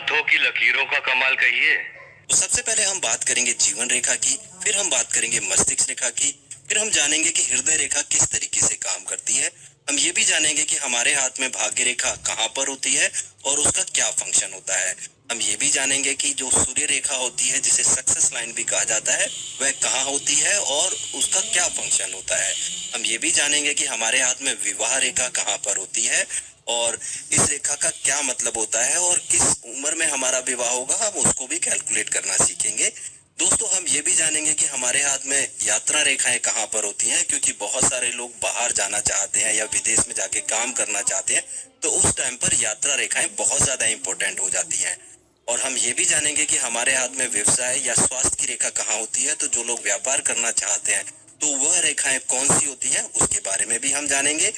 हाथों की लकीरों का कमाल कहिए। तो सबसे पहले हम बात करेंगे जीवन रेखा की, फिर हम बात करेंगे मस्तिष्क रेखा की, फिर हम जानेंगे कि हृदय रेखा किस तरीके से काम करती है। हम ये भी जानेंगे कि हमारे हाथ में भाग्य रेखा कहाँ पर होती है और उसका क्या फंक्शन होता है। हम ये भी जानेंगे कि जो सूर्य रेखा होती है, जिसे सक्सेस लाइन भी कहा जाता है, वह कहाँ होती है और उसका क्या फंक्शन होता है। हम ये भी जानेंगे कि हमारे हाथ में विवाह रेखा कहाँ पर होती है और इस रेखा का क्या मतलब होता है और किस उम्र में हमारा विवाह होगा, हम उसको भी कैलकुलेट करना सीखेंगे। दोस्तों, हम ये भी जानेंगे कि हमारे हाथ में यात्रा रेखाएं कहाँ पर होती हैं, क्योंकि बहुत सारे लोग बाहर जाना चाहते हैं या विदेश में जाके काम करना चाहते हैं, तो उस टाइम पर यात्रा रेखाएं बहुत ज्यादा इंपॉर्टेंट हो जाती हैं। और हम ये भी जानेंगे कि हमारे हाथ में व्यवसाय या स्वास्थ्य की रेखा कहाँ होती है, तो जो लोग व्यापार करना चाहते हैं तो वह रेखाएं कौन सी होती हैं, उसके बारे में भी हम जानेंगे।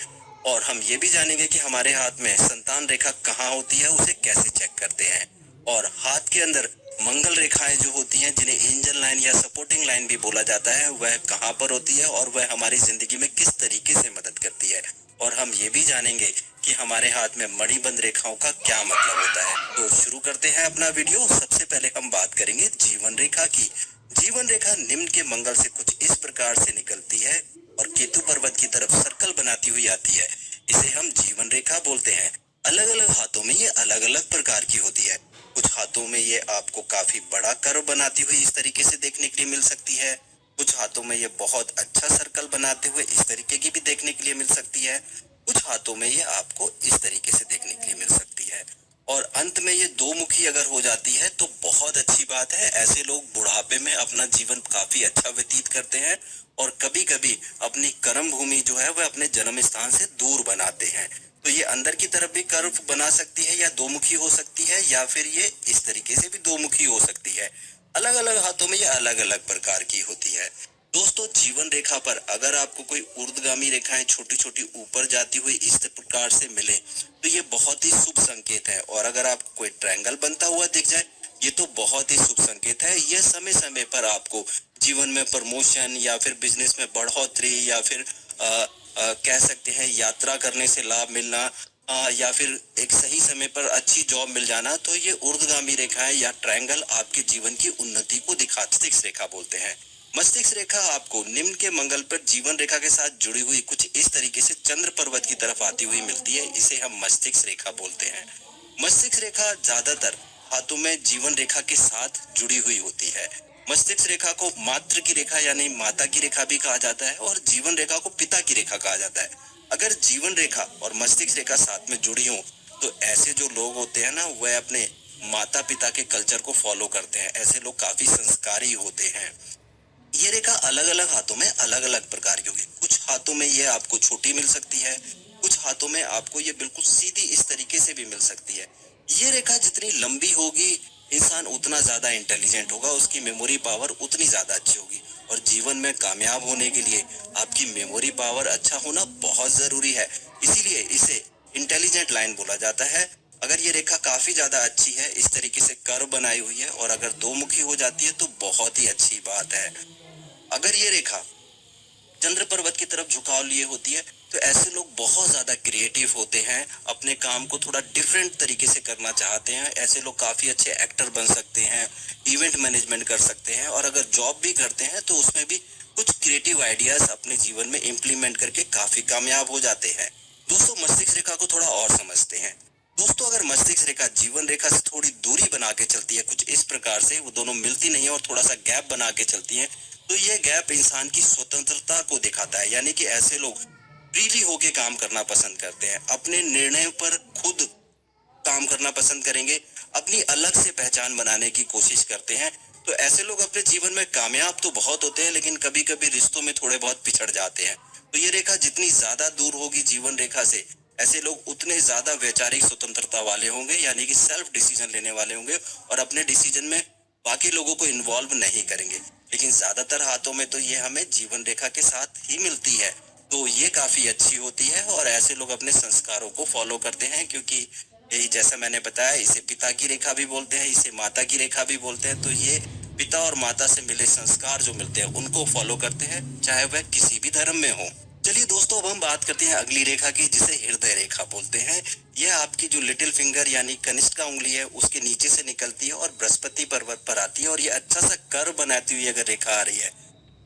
और हम ये भी जानेंगे कि हमारे हाथ में संतान रेखा कहाँ होती है, उसे कैसे चेक करते हैं। और हाथ के अंदर मंगल रेखाएं जो होती हैं, जिन्हें एंजल लाइन या सपोर्टिंग लाइन भी बोला जाता है, वह कहाँ पर होती है और वह हमारी जिंदगी में किस तरीके से मदद करती है। और हम ये भी जानेंगे कि हमारे हाथ में मणिबंध रेखाओं का क्या मतलब होता है। तो शुरू करते हैं अपना वीडियो। सबसे पहले हम बात करेंगे जीवन रेखा की। जीवन रेखा निम्न के मंगल से कुछ इस प्रकार से निकलती है और केतु पर्वत की तरफ सर्कल बनाती हुई आती है। इसे हम जीवन रेखा बोलते हैं। अलग अलग हाथों में ये अलग अलग प्रकार की होती है। कुछ हाथों में ये आपको काफी बड़ा कर्व बनाती हुई इस तरीके से देखने के लिए मिल सकती है। कुछ हाथों में ये बहुत अच्छा सर्कल बनाते हुए इस तरीके की भी देखने के लिए मिल सकती है। कुछ हाथों में ये आपको इस तरीके से देखने के लिए मिल सकती है। और अंत में ये दो मुखी अगर हो जाती है तो बहुत अच्छी बात है। ऐसे लोग बुढ़ापे में अपना जीवन काफी अच्छा व्यतीत करते हैं और कभी कभी अपनी कर्म भूमि जो है वह अपने जन्म स्थान से दूर बनाते हैं। तो ये अंदर की तरफ भी कर्व बना सकती है या दो मुखी हो सकती है, या फिर ये इस तरीके से भी दो मुखी हो सकती है। अलग अलग हाथों में ये अलग अलग प्रकार की होती है। दोस्तों, जीवन रेखा पर अगर आपको कोई ऊर्ध्वगामी रेखाएं छोटी छोटी ऊपर जाती हुई इस प्रकार से मिले तो ये बहुत ही शुभ संकेत है। और अगर आपको कोई ट्रायंगल बनता हुआ दिख जाए, ये तो बहुत ही शुभ संकेत है। यह समय समय पर आपको जीवन में प्रमोशन या फिर बिजनेस में बढ़ोतरी या फिर कह सकते हैं यात्रा करने से लाभ मिलना, या फिर एक सही समय पर अच्छी जॉब मिल जाना, तो ये ऊर्ध्वगामी रेखाएं या ट्रायंगल आपके जीवन की उन्नति को दिखाती मस्तिष्क रेखा बोलते हैं। मस्तिष्क रेखा आपको निम्न के मंगल पर जीवन रेखा के साथ जुड़ी हुई कुछ इस तरीके से चंद्र पर्वत की तरफ आती हुई मिलती है। इसे हम मस्तिष्क रेखा बोलते हैं। मस्तिष्क रेखा ज्यादातर हाथों में जीवन रेखा के साथ जुड़ी हुई होती है। मस्तिष्क रेखा को मातृ की रेखा यानी माता की रेखा भी कहा जाता है और जीवन रेखा को पिता की रेखा कहा जाता है। अगर जीवन रेखा और मस्तिष्क रेखा साथ में जुड़ी हो तो ऐसे जो लोग होते हैं ना, वह अपने माता पिता के कल्चर को फॉलो करते हैं। ऐसे लोग काफी संस्कारी होते हैं। ये रेखा अलग अलग हाथों में अलग अलग प्रकार की होगी। कुछ हाथों में ये आपको छोटी मिल सकती है, कुछ हाथों में आपको ये बिल्कुल सीधी इस तरीके से भी मिल सकती है। ये रेखा जितनी लंबी होगी, इंसान उतना ज्यादा इंटेलिजेंट होगा, उसकी मेमोरी पावर उतनी ज्यादा अच्छी होगी। और जीवन में कामयाब होने के लिए आपकी मेमोरी पावर अच्छा होना बहुत जरूरी है। इसीलिए इसे इंटेलिजेंट लाइन बोला जाता है। अगर ये रेखा काफी ज्यादा अच्छी है, इस तरीके से कर्व बनाई हुई है और अगर दो मुखी हो जाती है तो बहुत ही अच्छी बात है। अगर ये रेखा चंद्र पर्वत की तरफ झुकाव लिए होती है तो ऐसे लोग बहुत ज्यादा क्रिएटिव होते हैं, अपने काम को थोड़ा डिफरेंट तरीके से करना चाहते हैं। ऐसे लोग काफी अच्छे एक्टर बन सकते हैं, इवेंट मैनेजमेंट कर सकते हैं और अगर जॉब भी करते हैं तो उसमें भी कुछ क्रिएटिव आइडियाज अपने जीवन में इम्प्लीमेंट करके काफी कामयाब हो जाते हैं। दोस्तों, मस्तिष्क रेखा को थोड़ा और समझते हैं। दोस्तों, अगर मस्तिष्क रेखा जीवन रेखा से थोड़ी दूरी बना के चलती है, कुछ इस प्रकार से, वो दोनों मिलती नहीं है और थोड़ा सा गैप बना के चलती है, तो ये गैप इंसान की स्वतंत्रता को दिखाता है। यानी कि ऐसे लोग फ्रीली होके काम करना पसंद करते हैं, अपने निर्णय पर खुद काम करना पसंद करेंगे, अपनी अलग से पहचान बनाने की कोशिश करते हैं। तो ऐसे लोग अपने जीवन में कामयाब तो बहुत होते हैं, लेकिन कभी कभी रिश्तों में थोड़े बहुत पिछड़ जाते हैं। तो ये रेखा जितनी ज्यादा दूर होगी जीवन रेखा से, ऐसे लोग उतने ज्यादा वैचारिक स्वतंत्रता वाले होंगे, यानी कि सेल्फ डिसीजन लेने वाले होंगे और अपने डिसीजन में बाकी लोगों को इन्वॉल्व नहीं करेंगे। लेकिन ज्यादातर हाथों में तो ये हमें जीवन रेखा के साथ ही मिलती है, तो ये काफी अच्छी होती है। और ऐसे लोग अपने संस्कारों को फॉलो करते हैं, क्योंकि यही जैसा मैंने बताया, इसे पिता की रेखा भी बोलते हैं, इसे माता की रेखा भी बोलते हैं। तो ये पिता और माता से मिले संस्कार जो मिलते हैं उनको फॉलो करते हैं, चाहे वह किसी भी धर्म में हो। चलिए दोस्तों, अब हम बात करते हैं अगली रेखा की, जिसे हृदय रेखा बोलते हैं। यह आपकी जो लिटिल फिंगर यानी कनिष्ठ का उंगली है, उसके नीचे से निकलती है और बृहस्पति पर्वत पर आती है, और ये अच्छा सा कर्व बनाती हुई अगर रेखा आ रही है,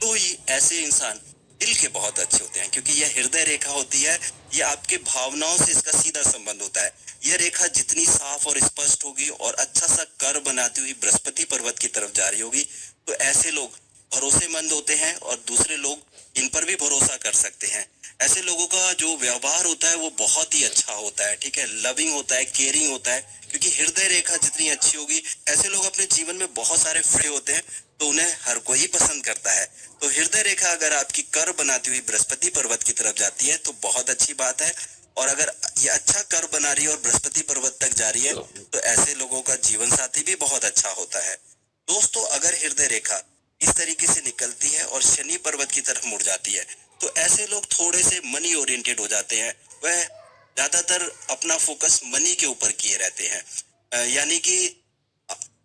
तो ये ऐसे इंसान दिल के बहुत अच्छे होते हैं, क्योंकि यह हृदय रेखा होती है। ये आपके भावनाओं से इसका सीधा संबंध होता है। यह रेखा जितनी साफ और स्पष्ट होगी और अच्छा सा कर्व बनाती हुई बृहस्पति पर्वत की तरफ जा रही होगी, तो ऐसे लोग भरोसेमंद होते हैं और दूसरे लोग इन पर भी भरोसा कर सकते हैं। ऐसे लोगों का जो व्यवहार होता है वो बहुत ही अच्छा होता है, ठीक है, लविंग होता है, केयरिंग होता है, क्योंकि हृदय रेखा जितनी अच्छी होगी, ऐसे लोग अपने जीवन में बहुत सारे फ्रे होते हैं, तो उन्हें हर कोई पसंद करता है। तो हृदय रेखा अगर आपकी कर्व बनाती हुई बृहस्पति पर्वत की तरफ जाती है तो बहुत अच्छी बात है, और अगर ये अच्छा कर्व बना रही है और बृहस्पति पर्वत तक जा रही है, तो ऐसे लोगों का जीवन साथी भी बहुत अच्छा होता है। दोस्तों, अगर हृदय रेखा इस तरीके से निकलती है और शनि पर्वत की तरफ मुड़ जाती है, तो ऐसे लोग थोड़े से मनी ओरिएंटेड हो जाते हैं। वह ज्यादातर अपना फोकस मनी के ऊपर किए रहते हैं, यानी कि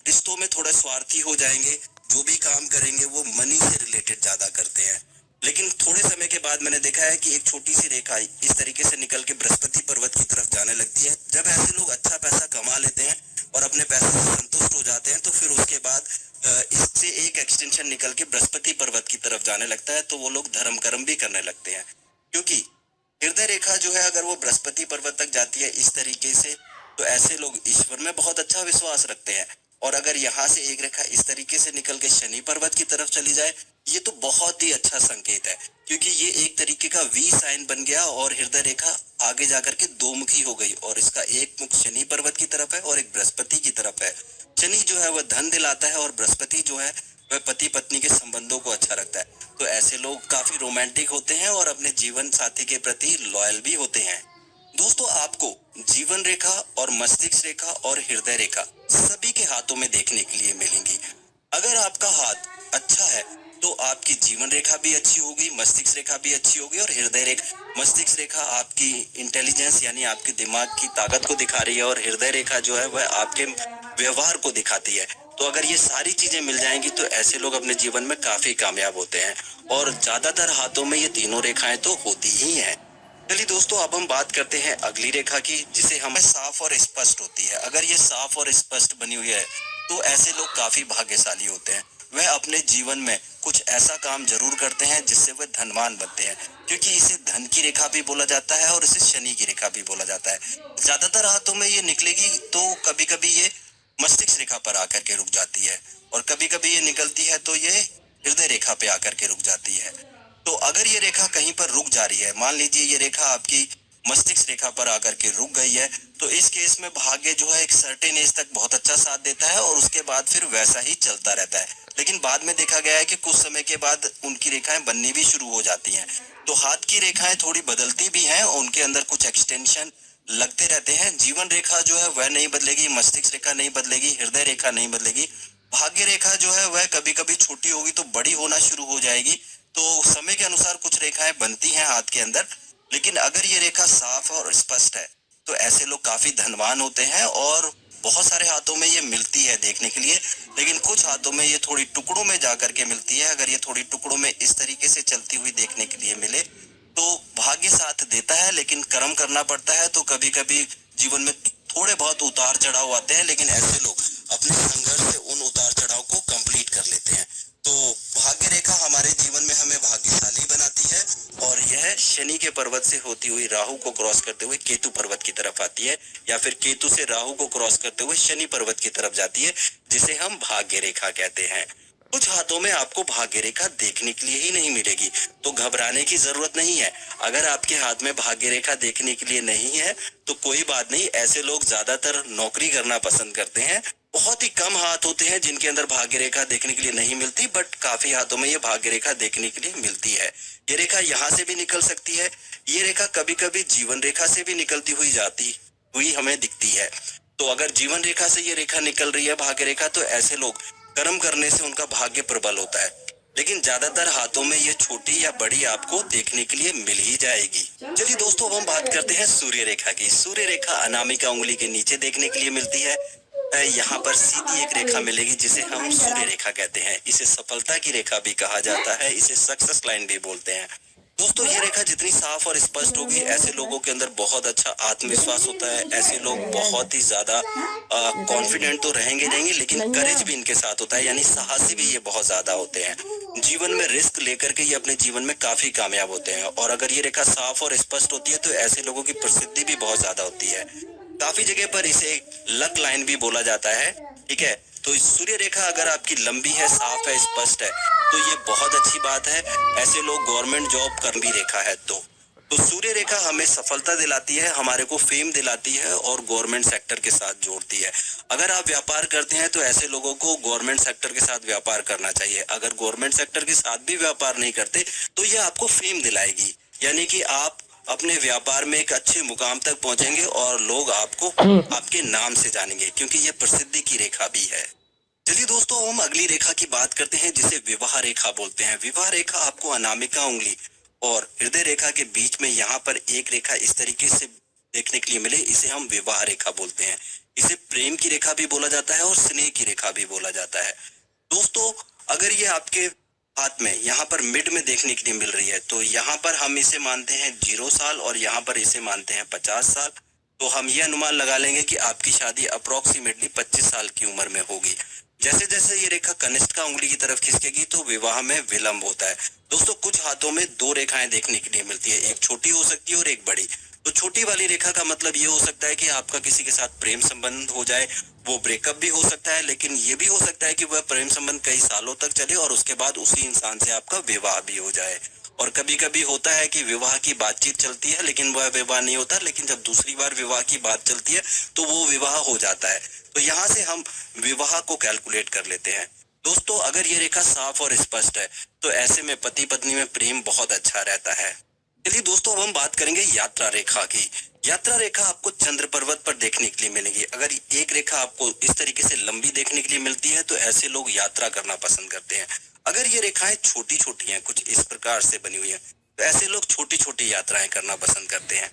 रिश्तों में थोड़ा स्वार्थी हो जाएंगे। जो भी काम करेंगे वो मनी से रिलेटेड ज्यादा करते हैं। लेकिन थोड़े समय के बाद मैंने देखा है कि एक छोटी सी रेखा इस तरीके से निकल के बृहस्पति पर्वत की तरफ जाने लगती है। जब ऐसे लोग अच्छा पैसा कमा लेते हैं और अपने पैसे से संतुष्ट हो जाते हैं, तो फिर उसके बाद इससे एक एक्सटेंशन निकल के बृहस्पति पर्वत की तरफ जाने लगता है, तो वो लोग धर्म कर्म भी करने लगते हैं। क्योंकि हृदय रेखा जो है, अगर वो बृहस्पति पर्वत तक जाती है इस तरीके से, तो ऐसे लोग ईश्वर में बहुत अच्छा विश्वास रखते हैं। और अगर यहाँ से एक रेखा इस तरीके से निकल के शनि पर्वत की तरफ चली जाए, ये तो बहुत ही अच्छा संकेत है, क्योंकि ये एक तरीके का वी साइन बन गया और हृदय रेखा आगे जाकर के दो मुखी हो गई, और इसका एक मुख शनि पर्वत की तरफ है और एक बृहस्पति की तरफ है। शनि जो है वह धन दिलाता है और बृहस्पति जो है वह पति पत्नी के संबंधों को अच्छा रखता है। तो ऐसे लोग काफी रोमांटिक होते हैं और अपने जीवन साथी के प्रति लॉयल भी होते हैं। दोस्तों, आपको जीवन रेखा और मस्तिष्क रेखा और हृदय रेखा सभी के हाथों में देखने के लिए मिलेंगी। अगर आपका हाथ अच्छा है तो आपकी जीवन रेखा भी अच्छी होगी, मस्तिष्क रेखा भी अच्छी होगी, और हृदय रेखा, मस्तिष्क रेखा आपकी इंटेलिजेंस यानी आपके दिमाग की ताकत को दिखा रही है, और हृदय रेखा जो है वह आपके व्यवहार को दिखाती है। तो अगर ये सारी चीजें मिल जाएंगी तो ऐसे लोग अपने जीवन में काफी कामयाब होते हैं, और ज्यादातर हाथों में ये तीनों रेखाएं तो होती ही हैं। चलिए दोस्तों, अब हम बात करते हैं अगली रेखा की, जिसे हमें साफ और स्पष्ट होती है। अगर ये साफ और स्पष्ट बनी हुई है तो ऐसे लोग काफी भाग्यशाली होते हैं। वह अपने जीवन में कुछ ऐसा काम जरूर करते हैं जिससे वह धनवान बनते हैं, क्योंकि इसे धन की रेखा भी बोला जाता है और इसे शनि की रेखा भी बोला जाता है। ज्यादातर हाथों में ये निकलेगी तो कभी कभी ये मस्तिष्क रेखा पर आकर के रुक जाती है, और कभी कभी ये निकलती है तो ये हृदय रेखा पे आकर के रुक जाती है। तो अगर ये रेखा कहीं पर रुक जा रही है, मान लीजिए ये रेखा आपकी मस्तिष्क रेखा पर आकर के रुक गई है, तो इस केस में भाग्य जो है एक सर्टेन एज तक बहुत अच्छा साथ देता है और उसके बाद फिर वैसा ही चलता रहता है। लेकिन बाद में देखा गया है कि कुछ समय के बाद उनकी रेखाएं बननी भी शुरू हो जाती हैं। तो हाथ की रेखाएं थोड़ी बदलती भी हैं और उनके अंदर कुछ एक्सटेंशन लगते रहते हैं। जीवन रेखा जो है वह नहीं बदलेगी, मस्तिष्क रेखा नहीं बदलेगी, हृदय रेखा नहीं बदलेगी। भाग्य रेखा जो है वह कभी कभी छोटी होगी तो बड़ी होना शुरू हो जाएगी। तो समय के अनुसार कुछ रेखाएं बनती हैं हाथ के अंदर। लेकिन अगर ये रेखा साफ और स्पष्ट है तो ऐसे लोग काफी धनवान होते हैं, और बहुत सारे हाथों में ये मिलती है देखने के लिए। लेकिन कुछ हाथों में ये थोड़ी टुकड़ों में जाकर के मिलती है। अगर ये थोड़ी टुकड़ों में इस तरीके से चलती हुई देखने के लिए मिले तो भाग्य साथ देता है, लेकिन कर्म करना पड़ता है। तो कभी कभी जीवन में थोड़े बहुत उतार चढ़ाव आते हैं, लेकिन ऐसे लोग अपने संघर्ष से उन उतार चढ़ाव को कंप्लीट कर लेते हैं। तो भाग्य रेखा हमारे जीवन में हमें भाग्यशाली बनाती है, और यह शनि के पर्वत से होती हुई राहु को क्रॉस करते हुए केतु पर्वत की तरफ आती है, या फिर केतु से राहु को क्रॉस करते हुए शनि पर्वत की तरफ जाती है, जिसे हम भाग्य रेखा कहते हैं। कुछ हाथों में आपको भाग्य रेखा देखने के लिए ही नहीं मिलेगी, तो घबराने की जरूरत नहीं है। अगर आपके हाथ में भाग्य रेखा देखने के लिए नहीं है तो कोई बात नहीं। ऐसे लोग ज्यादातर नौकरी करना पसंद करते हैं। बहुत ही कम हाथ होते हैं जिनके अंदर भाग्य रेखा देखने के लिए नहीं मिलती, बट काफी हाथों में ये भाग्य रेखा देखने के लिए मिलती है। ये रेखा यहाँ से भी निकल सकती है। ये रेखा कभी कभी जीवन रेखा से भी निकलती हुई जाती हुई हमें दिखती है। तो अगर जीवन रेखा से ये रेखा निकल रही है भाग्य रेखा, तो ऐसे लोग कर्म करने से उनका भाग्य प्रबल होता है। लेकिन ज्यादातर हाथों में ये छोटी या बड़ी आपको देखने के लिए मिल ही जाएगी। चलिए दोस्तों, अब हम बात करते हैं सूर्य रेखा की। सूर्य रेखा अनामिका उंगली के नीचे देखने के लिए मिलती है। यहाँ पर सीधी एक रेखा मिलेगी जिसे हम सूर्य रेखा कहते हैं। इसे सफलता की रेखा भी कहा जाता है, इसे सक्सेस लाइन भी बोलते हैं। दोस्तों ये रेखा जितनी साफ और स्पष्ट होगी, ऐसे लोगों के अंदर बहुत अच्छा आत्मविश्वास होता है। ऐसे लोग बहुत ही ज्यादा कॉन्फिडेंट तो रहेंगे लेकिन करेज भी इनके साथ होता है, यानी साहसी भी ये बहुत ज्यादा होते हैं। जीवन में रिस्क लेकर के ये अपने जीवन में काफी कामयाब होते हैं। और अगर ये रेखा साफ और स्पष्ट होती है तो ऐसे लोगों की प्रसिद्धि भी बहुत ज्यादा होती है। काफी जगह पर इसे लक लाइन भी बोला जाता है। ठीक है, तो सूर्य रेखा अगर आपकी लंबी है, साफ है, स्पष्ट है, तो ये बहुत अच्छी बात है। ऐसे लोग गवर्नमेंट जॉब कर भी रेखा है तो सूर्य रेखा हमें सफलता दिलाती है, हमारे को फेम दिलाती है और गवर्नमेंट सेक्टर के साथ जोड़ती है। अगर आप व्यापार करते हैं तो ऐसे लोगों को गवर्नमेंट सेक्टर के साथ व्यापार करना चाहिए। अगर गवर्नमेंट सेक्टर के साथ भी व्यापार नहीं करते तो ये आपको फेम दिलाएगी, यानी कि आप अपने व्यापार में एक अच्छे मुकाम तक पहुंचेंगे और लोग आपको आपके नाम से जानेंगे, क्योंकि ये प्रसिद्धि की रेखा भी है। चलिए दोस्तों, हम अगली रेखा की बात करते हैं जिसे विवाह रेखा बोलते हैं। विवाह रेखा आपको अनामिका उंगली और हृदय रेखा के बीच में यहाँ पर एक रेखा इस तरीके से देखने के लिए मिले, इसे हम विवाह रेखा बोलते हैं। इसे प्रेम की रेखा भी बोला जाता है और स्नेह की रेखा भी बोला जाता है। दोस्तों, अगर ये आपके हाथ में यहाँ पर मिड में देखने के लिए मिल रही है तो यहाँ पर हम इसे मानते हैं 0 साल और यहाँ पर इसे मानते हैं 50 साल। तो हम ये अनुमान लगा लेंगे कि आपकी शादी अप्रोक्सीमेटली 25 साल की उम्र में होगी। जैसे जैसे ये रेखा कनिष्ठ का उंगली की तरफ खिसकेगी तो विवाह में विलंब होता है। दोस्तों, कुछ हाथों में 2 रेखाएं देखने के लिए मिलती है, एक छोटी हो सकती है और एक बड़ी। तो छोटी वाली रेखा का मतलब ये हो सकता है कि आपका किसी के साथ प्रेम संबंध हो जाए, वो ब्रेकअप भी हो सकता है, लेकिन ये भी हो सकता है कि वह प्रेम संबंध कई सालों तक चले और उसके बाद उसी इंसान से आपका विवाह भी हो जाए। और कभी कभी होता है कि विवाह की बातचीत चलती है लेकिन वह विवाह नहीं होता, लेकिन जब दूसरी बार विवाह की बात चलती है तो वो विवाह हो जाता है। तो यहाँ से हम विवाह को कैलकुलेट कर लेते हैं। दोस्तों, अगर ये रेखा साफ और स्पष्ट है तो ऐसे में पति पत्नी में प्रेम बहुत अच्छा रहता है। चलिए दोस्तों, अब हम बात करेंगे यात्रा रेखा की। यात्रा रेखा आपको चंद्र पर्वत पर देखने के लिए मिलेगी। अगर एक रेखा आपको इस तरीके से लंबी देखने के लिए मिलती है तो ऐसे लोग यात्रा करना पसंद करते हैं। अगर ये रेखाएं छोटी छोटी हैं, कुछ इस प्रकार से बनी हुई हैं, तो ऐसे लोग छोटी छोटी यात्राएं करना पसंद करते हैं।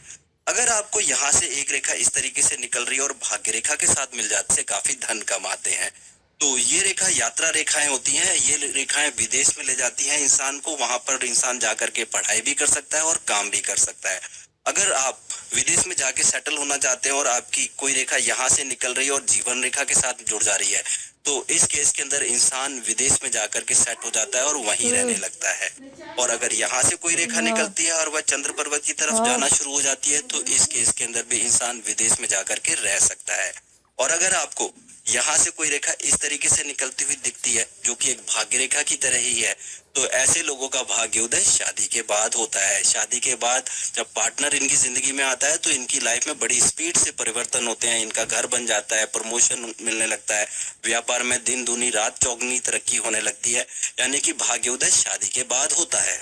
अगर आपको यहाँ से एक रेखा इस तरीके से निकल रही है और भाग्य रेखा के साथ मिल जाते से काफी धन कमाते हैं। तो ये रेखा यात्रा रेखाएं होती हैं। ये रेखाएं विदेश में ले जाती हैं इंसान को, वहां पर इंसान जाकर के पढ़ाई भी कर सकता है और काम भी कर सकता है। अगर आप विदेश में जाके सेटल होना चाहते हैं और आपकी कोई रेखा यहाँ से निकल रही है और जीवन रेखा के साथ जुड़ जा रही है तो इस केस के अंदर इंसान विदेश में जाकर के सेट हो जाता है और वहीं रहने लगता है। और अगर यहाँ से कोई रेखा निकलती है और वह चंद्र पर्वत की तरफ जाना शुरू हो जाती है तो इस केस के अंदर भी इंसान विदेश में जाकर के रह सकता है। और अगर आपको यहाँ से कोई रेखा इस तरीके से निकलती हुई दिखती है जो कि एक भाग्य रेखा की तरह ही है, तो ऐसे लोगों का भाग्योदय शादी के बाद होता है। शादी के बाद जब पार्टनर इनकी जिंदगी में आता है तो इनकी लाइफ में बड़ी स्पीड से परिवर्तन होते हैं। इनका घर बन जाता है, प्रमोशन मिलने लगता है, व्यापार में दिन दूनी रात चौगुनी तरक्की होने लगती है, यानी कि भाग्योदय शादी के बाद होता है।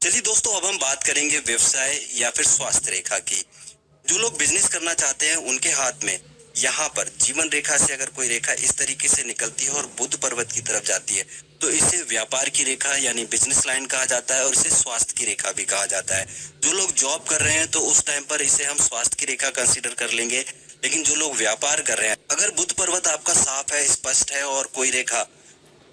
चलिए दोस्तों, अब हम बात करेंगे व्यवसाय या फिर स्वास्थ्य रेखा की। जो लोग बिजनेस करना चाहते हैं उनके हाथ में यहाँ पर जीवन रेखा से अगर कोई रेखा इस तरीके से निकलती है और बुध पर्वत की तरफ जाती है तो इसे व्यापार की रेखा यानी बिजनेस लाइन कहा जाता है और इसे स्वास्थ्य की रेखा भी कहा जाता है। जो लोग जॉब कर रहे हैं तो उस टाइम पर इसे हम स्वास्थ्य की रेखा कंसीडर कर लेंगे, लेकिन जो लोग व्यापार कर रहे हैं, अगर बुध पर्वत आपका साफ है, स्पष्ट है और कोई रेखा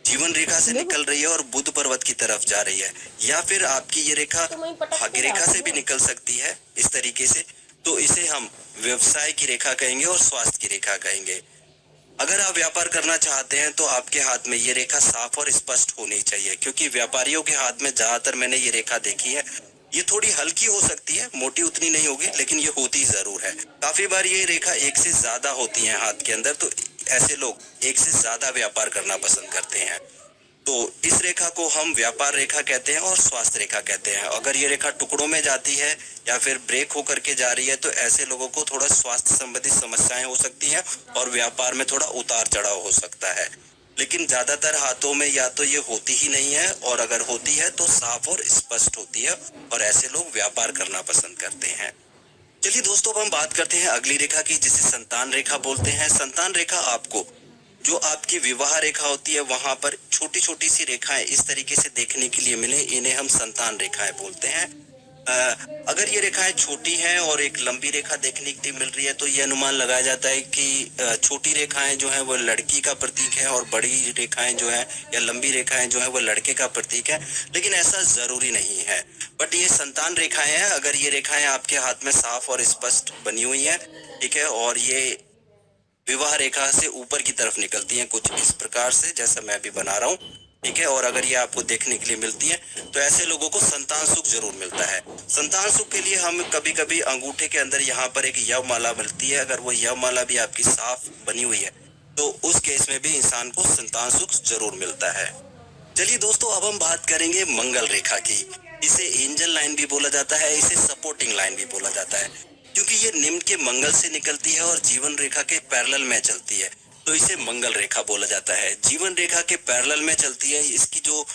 जीवन रेखा से निकल रही है और बुध पर्वत की तरफ जा रही है, या फिर आपकी ये रेखा भाग्य रेखा से भी निकल सकती है इस तरीके से, तो इसे हम व्यवसाय की रेखा कहेंगे और स्वास्थ्य की रेखा कहेंगे। अगर आप व्यापार करना चाहते हैं तो आपके हाथ में ये रेखा साफ और स्पष्ट होनी चाहिए, क्योंकि व्यापारियों के हाथ में ज्यादातर मैंने ये रेखा देखी है, ये थोड़ी हल्की हो सकती है, मोटी उतनी नहीं होगी, लेकिन ये होती जरूर है। काफी बार ये रेखा एक से ज्यादा होती है हाथ के अंदर, तो ऐसे लोग एक से ज्यादा व्यापार करना पसंद करते हैं। तो इस रेखा को हम व्यापार रेखा कहते हैं और स्वास्थ्य रेखा कहते हैं। अगर ये रेखा टुकड़ों में जाती है या फिर ब्रेक होकर के जा रही है तो ऐसे लोगों को थोड़ा स्वास्थ्य संबंधी समस्याएं हो सकती हैं और व्यापार में थोड़ा उतार चढ़ाव हो सकता है। लेकिन ज्यादातर हाथों में या तो ये होती ही नहीं है और अगर होती है तो साफ और स्पष्ट होती है और ऐसे लोग व्यापार करना पसंद करते हैं। चलिए दोस्तों, अब हम बात करते हैं अगली रेखा की जिसे संतान रेखा बोलते हैं। संतान रेखा आपको जो आपकी विवाह रेखा होती है वहां पर छोटी छोटी सी रेखाएं इस तरीके से देखने के लिए मिले, इन्हें हम संतान रेखाएं बोलते हैं। अगर ये रेखाएं छोटी हैं और एक लंबी रेखा देखने के लिए मिल रही है तो ये अनुमान लगाया जाता है कि छोटी रेखाएं जो है वो लड़की का प्रतीक है और बड़ी रेखाएं जो है या लंबी रेखाएं जो है वो लड़के का प्रतीक है, लेकिन ऐसा जरूरी नहीं है। बट ये संतान रेखाएं हैं। अगर ये रेखाएं आपके हाथ में साफ और स्पष्ट बनी हुई हैं, ठीक है, और ये विवाह रेखा से ऊपर की तरफ निकलती हैं कुछ इस प्रकार से, जैसा मैं अभी बना रहा हूँ, ठीक है, और अगर ये आपको देखने के लिए मिलती है तो ऐसे लोगों को संतान सुख जरूर मिलता है। संतान सुख के लिए हम कभी कभी अंगूठे के अंदर यहाँ पर एक यव माला मिलती है, अगर वो यव माला भी आपकी साफ बनी हुई है तो उस केस में भी इंसान को संतान सुख जरूर मिलता है। चलिए दोस्तों, अब हम बात करेंगे मंगल रेखा की। इसे एंजल लाइन भी बोला जाता है, इसे सपोर्टिंग लाइन भी बोला जाता है, क्योंकि ये निम्न के मंगल से निकलती है और जीवन रेखा के पैरेलल में चलती है, तो इसे मंगल रेखा बोला जाता है। जीवन रेखा के पैरेलल में चलती है। इसकी जो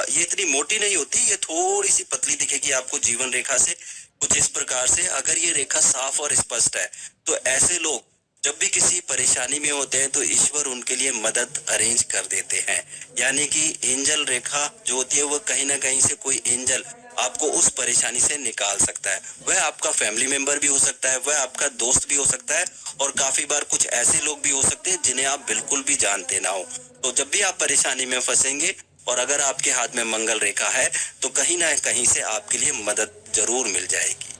ये इतनी मोटी नहीं होती, ये थोड़ी सी पतली दिखेगी आपको जीवन रेखा से, कुछ इस प्रकार से। अगर ये रेखा साफ और स्पष्ट है तो ऐसे लोग जब भी किसी परेशानी में होते हैं तो ईश्वर उनके लिए मदद अरेंज कर देते हैं। यानी कि एंजल रेखा जो होती है वो कहीं ना कहीं से कोई एंजल आपको उस परेशानी से निकाल सकता है। वह आपका फैमिली मेंबर भी हो सकता है, वह आपका दोस्त भी हो सकता है, और काफी बार कुछ ऐसे लोग भी हो सकते हैं जिन्हें आप बिल्कुल भी जानते ना हो। तो जब भी आप परेशानी में फंसेंगे और अगर आपके हाथ में मंगल रेखा है तो कहीं ना कहीं से आपके लिए मदद जरूर मिल जाएगी।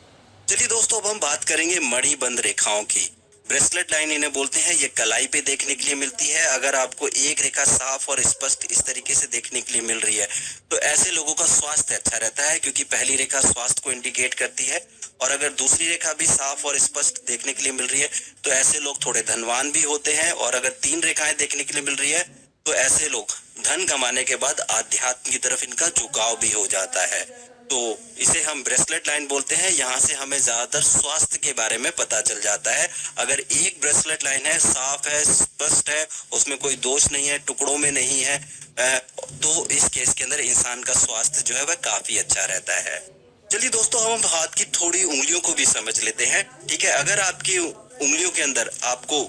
चलिए दोस्तों, अब हम बात करेंगे मणिबंध रेखाओं की। ब्रेसलेट लाइन इन्हें बोलते हैं। ये कलाई पे देखने के लिए मिलती है। अगर आपको एक रेखा साफ और स्पष्ट इस तरीके से देखने के लिए मिल रही है तो ऐसे लोगों का स्वास्थ्य अच्छा रहता है, क्योंकि पहली रेखा स्वास्थ्य को इंडिकेट करती है, और अगर दूसरी रेखा भी साफ और स्पष्ट देखने के लिए मिल रही है तो ऐसे लोग थोड़े धनवान भी होते हैं, और अगर तीन रेखाएं देखने के लिए मिल रही है तो ऐसे लोग धन कमाने के बाद आध्यात्म की तरफ इनका झुकाव भी हो जाता है। तो इसे हम ब्रेसलेट लाइन बोलते हैं। यहाँ से हमें ज्यादातर स्वास्थ्य के बारे में पता चल जाता है। अगर एक ब्रेसलेट लाइन है, साफ है, स्पष्ट है, उसमें कोई दोष नहीं है, टुकड़ों में नहीं है, तो इस केस के अंदर इंसान का स्वास्थ्य जो है वह काफी अच्छा रहता है। चलिए दोस्तों, हम हाथ की थोड़ी उंगलियों को भी समझ लेते हैं, ठीक है। अगर आपकी उंगलियों के अंदर आपको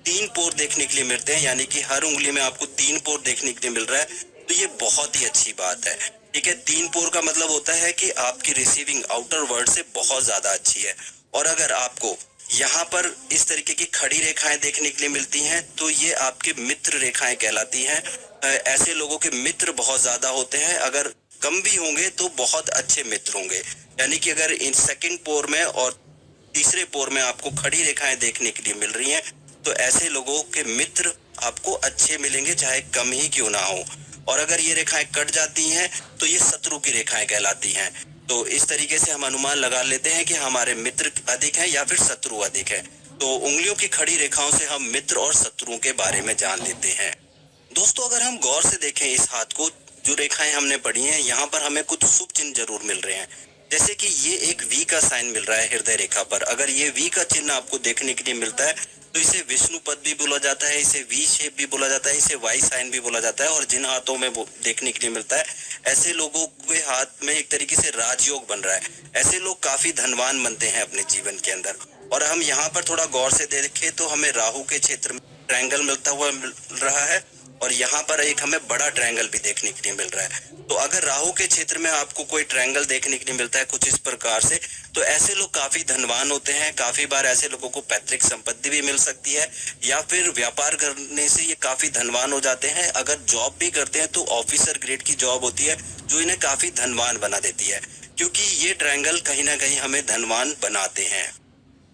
तीन पोर देखने के लिए मिलते हैं, यानी कि हर उंगली में आपको तीन पोर देखने के लिए मिल रहा है, तो ये बहुत ही अच्छी बात है, ठीक है। तीन पोर का मतलब होता है कि आपकी रिसीविंग आउटर वर्ल्ड से बहुत ज्यादा अच्छी है। और अगर आपको यहाँ पर इस तरीके की खड़ी रेखाएं देखने के लिए मिलती हैं तो ये आपके मित्र रेखाएं कहलाती हैं। ऐसे लोगों के मित्र बहुत ज्यादा होते हैं। अगर कम भी होंगे तो बहुत अच्छे मित्र होंगे। यानी कि अगर इन सेकंड पोर में और तीसरे पोर में आपको खड़ी रेखाएं देखने के लिए मिल रही हैं तो ऐसे लोगों के मित्र आपको अच्छे मिलेंगे, चाहे कम ही क्यों ना हो। और अगर ये रेखाएं कट जाती हैं तो ये शत्रु की रेखाएं कहलाती हैं। तो इस तरीके से हम अनुमान लगा लेते हैं कि हमारे मित्र अधिक हैं या फिर शत्रु अधिक है। तो उंगलियों की खड़ी रेखाओं से हम मित्र और शत्रुओं के बारे में जान लेते हैं। दोस्तों, अगर हम गौर से देखें इस हाथ को, जो रेखाएं हमने पढ़ी हैं, यहाँ पर हमें कुछ शुभ चिन्ह जरूर मिल रहे हैं। जैसे कि ये एक वी का साइन मिल रहा है हृदय रेखा पर। अगर ये वी का चिन्ह आपको देखने के लिए मिलता है तो इसे विष्णु पद भी बोला जाता है, इसे वी शेप भी बोला जाता है, इसे वाई साइन भी बोला जाता है। और जिन हाथों में देखने के लिए मिलता है, ऐसे लोगों के हाथ में एक तरीके से राजयोग बन रहा है। ऐसे लोग काफी धनवान बनते हैं अपने जीवन के अंदर। और हम यहाँ पर थोड़ा गौर से देखें तो हमें राहु के क्षेत्र में ट्रायंगल मिलता हुआ मिल रहा है, और यहाँ पर एक हमें बड़ा ट्रायंगल भी देखने के लिए मिल रहा है। तो अगर राहु के क्षेत्र में आपको कोई ट्रायंगल देखने के लिए मिलता है कुछ इस प्रकार से, तो ऐसे लोग काफी धनवान होते हैं। काफी बार ऐसे लोगों को पैतृक संपत्ति भी मिल सकती है, या फिर व्यापार करने से ये काफी धनवान हो जाते हैं। अगर जॉब भी करते हैं तो ऑफिसर ग्रेड की जॉब होती है जो इन्हें काफी धनवान बना देती है, क्योंकि ये ट्रायंगल कहीं ना कहीं हमें धनवान बनाते हैं।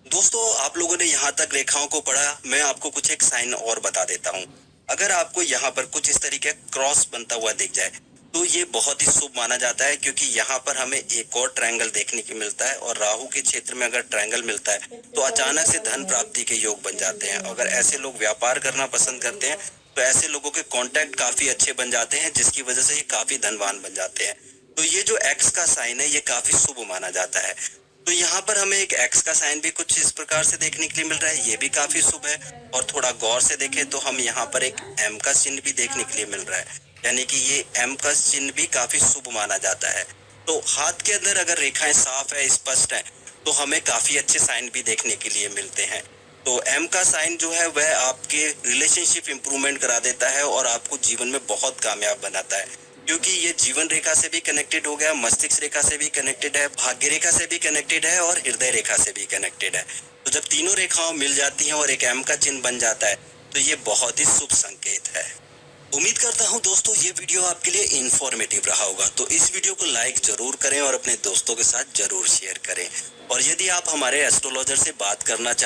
दोस्तों, आप लोगों ने यहाँ तक रेखाओं को पढ़ा, मैं आपको कुछ एक साइन और बता देता हूँ। अगर आपको यहाँ पर कुछ इस तरीके क्रॉस बनता हुआ दिख जाए तो ये बहुत ही शुभ माना जाता है, क्योंकि यहाँ पर हमें एक और ट्रायंगल देखने को मिलता है। और राहु के क्षेत्र में अगर ट्रायंगल मिलता है तो अचानक से धन प्राप्ति के योग बन जाते हैं। अगर ऐसे लोग व्यापार करना पसंद करते हैं तो ऐसे लोगों के कॉन्टैक्ट काफी अच्छे बन जाते हैं, जिसकी वजह से ये काफी धनवान बन जाते हैं। तो ये जो एक्स का साइन है ये काफी शुभ माना जाता है। तो यहाँ पर हमें एक एक्स का साइन भी कुछ इस प्रकार से देखने के लिए मिल रहा है, ये भी काफी शुभ है। और थोड़ा गौर से देखें तो हम यहाँ पर एक एम का चिन्ह भी देखने के लिए मिल रहा है, यानी कि ये एम का चिन्ह भी काफी शुभ माना जाता है। तो हाथ के अंदर अगर रेखाएं साफ है, स्पष्ट है, तो हमें काफी अच्छे साइन भी देखने के लिए मिलते हैं। तो एम का साइन जो है वह आपके रिलेशनशिप इंप्रूवमेंट करा देता है और आपको जीवन में बहुत कामयाब बनाता है, क्योंकि ये जीवन रेखा से भी कनेक्टेड हो गया, मस्तिष्क रेखा से भी कनेक्टेड है, भाग्य रेखा से भी कनेक्टेड है और हृदय रेखा से भी कनेक्टेड है। तो जब तीनों रेखाओं मिल जाती हैं और एक एम का चिन्ह बन जाता है तो ये बहुत ही शुभ संकेत है। उम्मीद करता हूं दोस्तों ये वीडियो आपके लिए इंफॉर्मेटिव रहा होगा, तो इस वीडियो को लाइक जरूर करें और अपने दोस्तों के साथ जरूर शेयर करें। और यदि आप हमारे एस्ट्रोलॉजर से बात करना